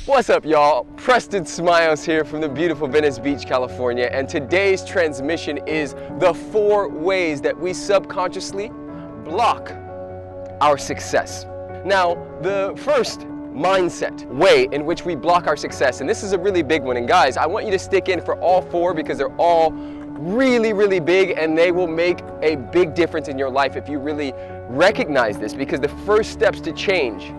What's up, y'all? Preston Smiles here from the beautiful Venice Beach, California, and today's transmission is the 4 ways that we subconsciously block our success. Now, the first mindset way in which we block our success, and this is a really big one, and guys, I want you to stick in for all 4 because they're all really big, and they will make a big difference in your life if you really recognize this, because the first steps to change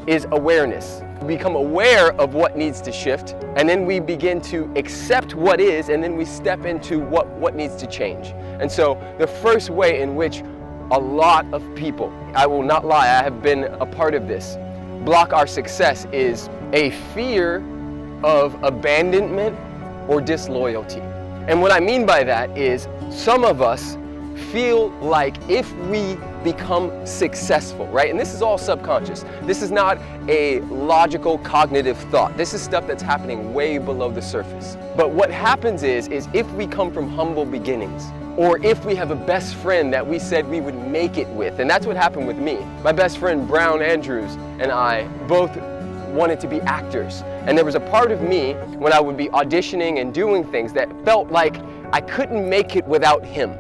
is awareness. We become aware of what needs to shift, and then we begin to accept what is, and then we step into what needs to change. And so the first way in which a lot of people, I will not lie, I have been a part of this, block our success is a fear of abandonment or disloyalty. And what I mean by that is some of us feel like if we become successful, right? And this is all subconscious. This is not a logical cognitive thought. This is stuff that's happening way below the surface. But what happens is if we come from humble beginnings, or if we have a best friend that we said we would make it with, and that's what happened with me. My best friend Brown Andrews and I both wanted to be actors. And there was a part of me when I would be auditioning and doing things that felt like I couldn't make it without him.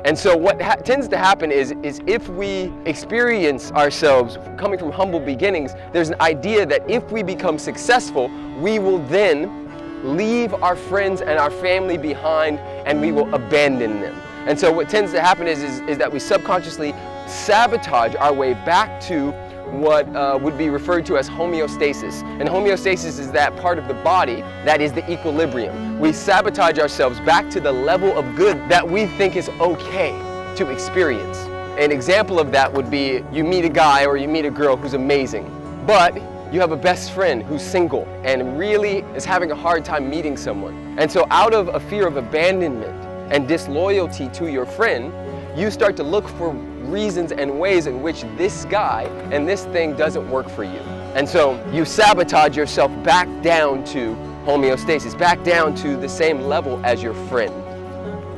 And so what tends to happen is if we experience ourselves coming from humble beginnings, there's an idea that if we become successful, we will then leave our friends and our family behind and we will abandon them. And so what tends to happen is that we subconsciously sabotage our way back to what would be referred to as homeostasis. And homeostasis is that part of the body that is the equilibrium. We sabotage ourselves back to the level of good that we think is okay to experience. An example of that would be you meet a guy or you meet a girl who's amazing, but you have a best friend who's single and really is having a hard time meeting someone. And so out of a fear of abandonment and disloyalty to your friend, you start to look for reasons and ways in which this guy and this thing doesn't work for you. And so you sabotage yourself back down to homeostasis, back down to the same level as your friend.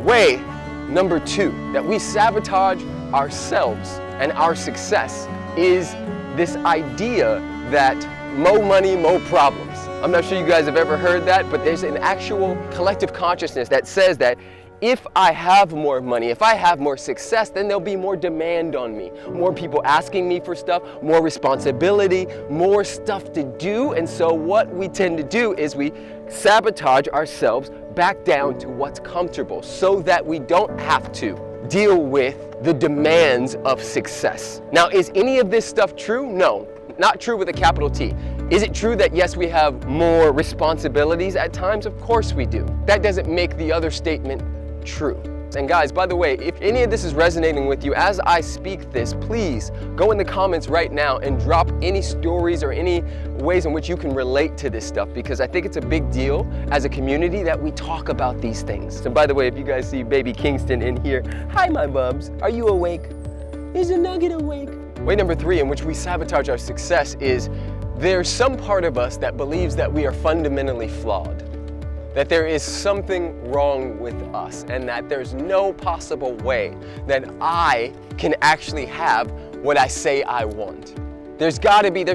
Way number 2 that we sabotage ourselves and our success is this idea that mo money, mo problems. I'm not sure you guys have ever heard that, but there's an actual collective consciousness that says that if I have more money, if I have more success, then there'll be more demand on me. More people asking me for stuff, more responsibility, more stuff to do. And so what we tend to do is we sabotage ourselves back down to what's comfortable so that we don't have to deal with the demands of success. Now, is any of this stuff true? No, not true with a capital T. Is it true that yes, we have more responsibilities at times? Of course we do. That doesn't make the other statement true. And guys, by the way, if any of this is resonating with you as I speak this, please go in the comments right now and drop any stories or any ways in which you can relate to this stuff, because I think it's a big deal as a community that we talk about these things. And by the way, if you guys see baby Kingston in here, hi my bubs, are you awake? Is a nugget awake? Way number 3 in which we sabotage our success is there's some part of us that believes that we are fundamentally flawed, that there is something wrong with us, and that there's no possible way that I can actually have what I say I want. There's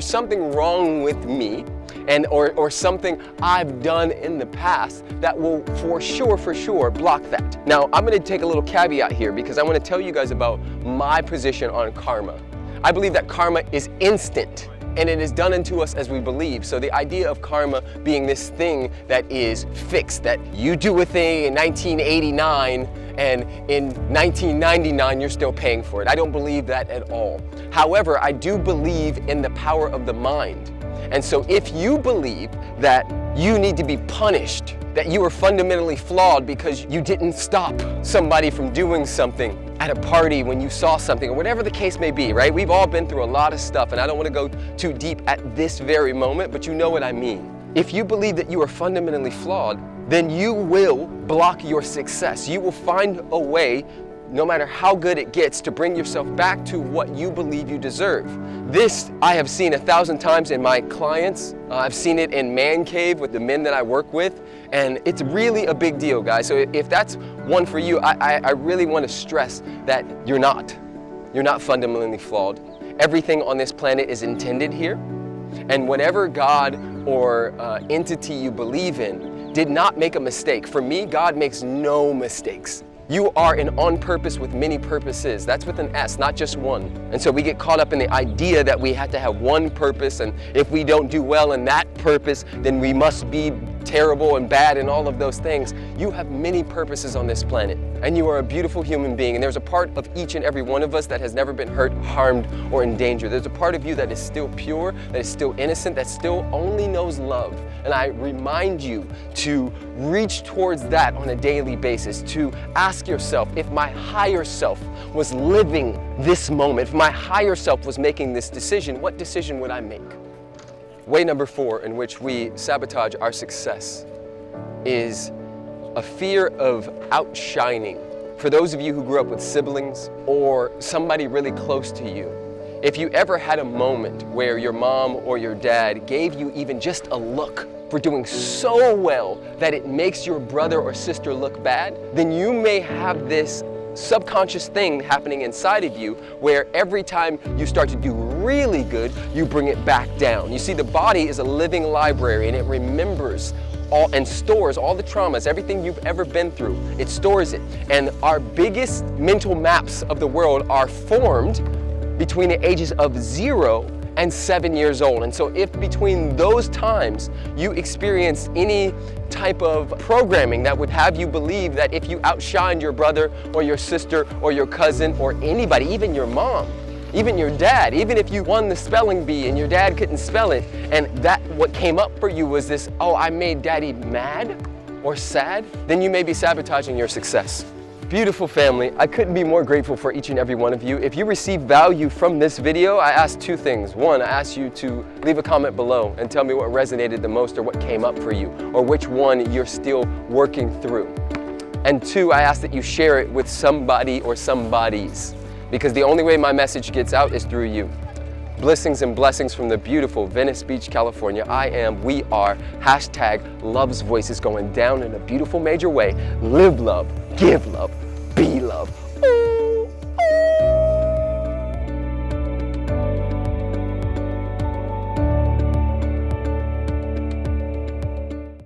something wrong with me, and or something I've done in the past that will for sure block that. Now, I'm gonna take a little caveat here because I wanna tell you guys about my position on karma. I believe that karma is instant, and it is done unto us as we believe. So the idea of karma being this thing that is fixed, that you do a thing in 1989 and in 1999 you're still paying for it. I don't believe that at all. However, I do believe in the power of the mind. And so if you believe that you need to be punished, that you are fundamentally flawed because you didn't stop somebody from doing something at a party when you saw something, or whatever the case may be, right? We've all been through a lot of stuff, and I don't want to go too deep at this very moment, but you know what I mean. If you believe that you are fundamentally flawed, then you will block your success. You will find a way, no matter how good it gets, to bring yourself back to what you believe you deserve. This I have seen 1,000 times in my clients. I've seen it in Man Cave with the men that I work with, and it's really a big deal, guys. So if that's one for you, I really want to stress that you're not. You're not fundamentally flawed. Everything on this planet is intended here, and whatever God or entity you believe in did not make a mistake. For me, God makes no mistakes. You are an on purpose with many purposes. That's with an S, not just one. And so we get caught up in the idea that we have to have one purpose, and if we don't do well in that purpose, then we must be terrible and bad and all of those things. You have many purposes on this planet, and you are a beautiful human being, and there's a part of each and every one of us that has never been hurt, harmed, or in danger. There's a part of you that is still pure, that is still innocent, that still only knows love. And I remind you to reach towards that on a daily basis, to ask yourself, if my higher self was living this moment, if my higher self was making this decision, what decision would I make? Way number 4 in which we sabotage our success is a fear of outshining. For those of you who grew up with siblings or somebody really close to you, if you ever had a moment where your mom or your dad gave you even just a look for doing so well that it makes your brother or sister look bad, then you may have this subconscious thing happening inside of you where every time you start to do really good, you bring it back down. You see, the body is a living library, and it remembers all and stores all the traumas, everything you've ever been through. It stores it. And our biggest mental maps of the world are formed between the ages of 0 and 7 years old. And so if between those times you experienced any type of programming that would have you believe that if you outshined your brother or your sister or your cousin or anybody, even your mom, even your dad, even if you won the spelling bee and your dad couldn't spell it, and that what came up for you was this, oh, I made daddy mad or sad, then you may be sabotaging your success. Beautiful family, I couldn't be more grateful for each and every one of you. If you received value from this video, I ask 2 things. 1, I ask you to leave a comment below and tell me what resonated the most or what came up for you, or which one you're still working through. And 2, I ask that you share it with somebody or somebodies, because the only way my message gets out is through you. Blessings and blessings from the beautiful Venice Beach, California. I am, we are, #Love's Voice is going down in a beautiful major way. Live love, give love,